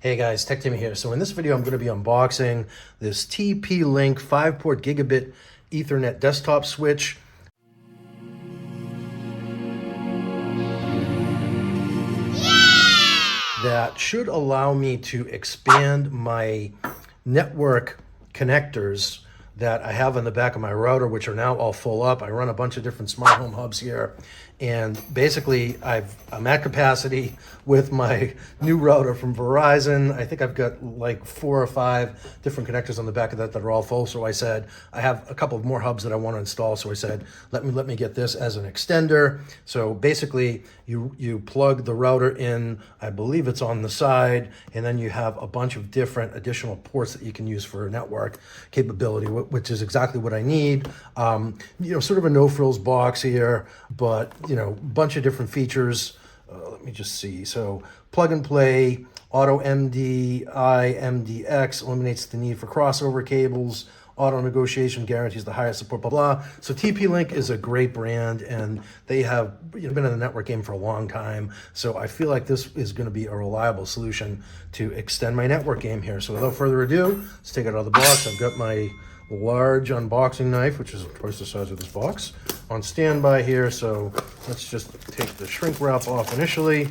Hey guys, Tech Timmy here. So in this video, I'm going to be unboxing this TP-Link 5-port gigabit Ethernet desktop switch. That should allow me to expand my network connectors that I have on the back of my router, which are now all full up. I run a bunch of different smart home hubs here, and basically I'm at capacity with my new router from Verizon. I think I've got like 4 or 5 different connectors on the back of that are all full. So I said I have a couple of more hubs that I want to install. So I said let me get this as an extender. So basically you plug the router in, I believe it's on the side, and then you have a bunch of different additional ports that you can use for network capability, which is exactly what I need. Sort of a no-frills box here, but a bunch of different features. Let me just see. So plug and play, auto MDI, MDX, eliminates the need for crossover cables, auto negotiation guarantees the highest support, blah, blah. So TP-Link is a great brand, and they have been in the network game for a long time. So I feel like this is going to be a reliable solution to extend my network game here. So without further ado, let's take it out of the box. I've got my large unboxing knife, which is twice the size of this box, on standby here. So let's just take the shrink wrap off initially.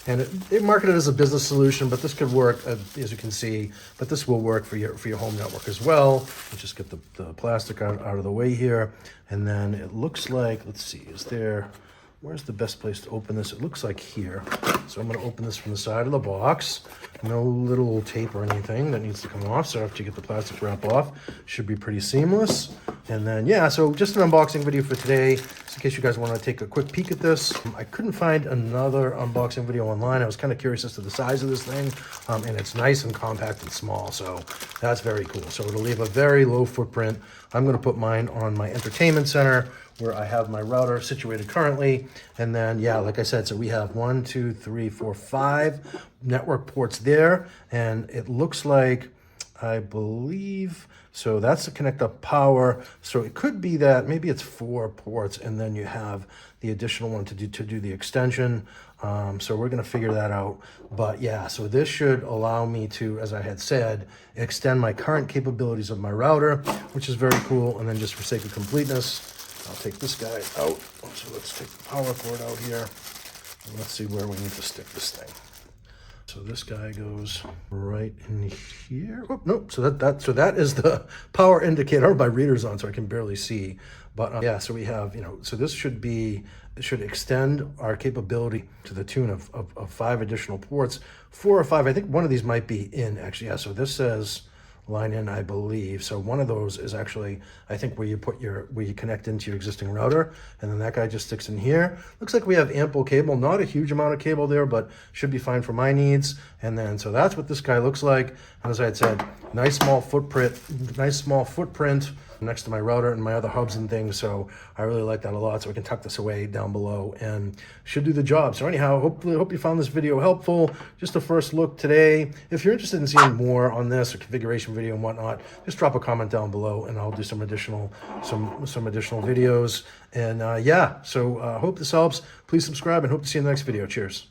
And it marketed as a business solution, but this could work, as you can see, but this will work for your home network as well. Let's just get the plastic out of the way here. And then it looks like, let's see, where's the best place to open this? It looks like here. So I'm going to open this from the side of the box. No little tape or anything that needs to come off. So after you get the plastic wrap off, should be pretty seamless. And then, yeah, so just an unboxing video for today, just in case you guys want to take a quick peek at this. I couldn't find another unboxing video online. I was kind of curious as to the size of this thing, and it's nice and compact and small, so that's very cool. So it'll leave a very low footprint. I'm going to put mine on my entertainment center, where I have my router situated currently. And then, yeah, like I said, so we have 1, 2, 3, 4, 5 network ports there. And it looks like, I believe, so that's to connect up power. So it could be that maybe it's 4 ports, and then you have the additional one to do the extension. So we're going to figure that out. But yeah, so this should allow me to, as I had said, extend my current capabilities of my router, which is very cool. And then just for sake of completeness, I'll take this guy out. So let's take the power cord out here, and let's see where we need to stick this thing. So this guy goes right in here. Oh, no, so that is the power indicator. My reader's on, so I can barely see. But yeah, so we have, so this should extend our capability to the tune of 5 additional ports, 4 or 5. I think one of these might be in, actually. Yeah, so this says line in, I believe. So one of those is actually, I think, where you connect into your existing router, and then that guy just sticks in here. Looks like we have ample cable, not a huge amount of cable there, but should be fine for my needs. And then, so that's what this guy looks like. And as I had said, nice small footprint next to my router and my other hubs and things. So I really like that a lot. So I can tuck this away down below and should do the job. So anyhow, hope you found this video helpful. Just a first look today. If you're interested in seeing more on this or configuration video and whatnot, just drop a comment down below and I'll do some additional videos. And yeah, so hope this helps. Please subscribe and hope to see you in the next video. Cheers.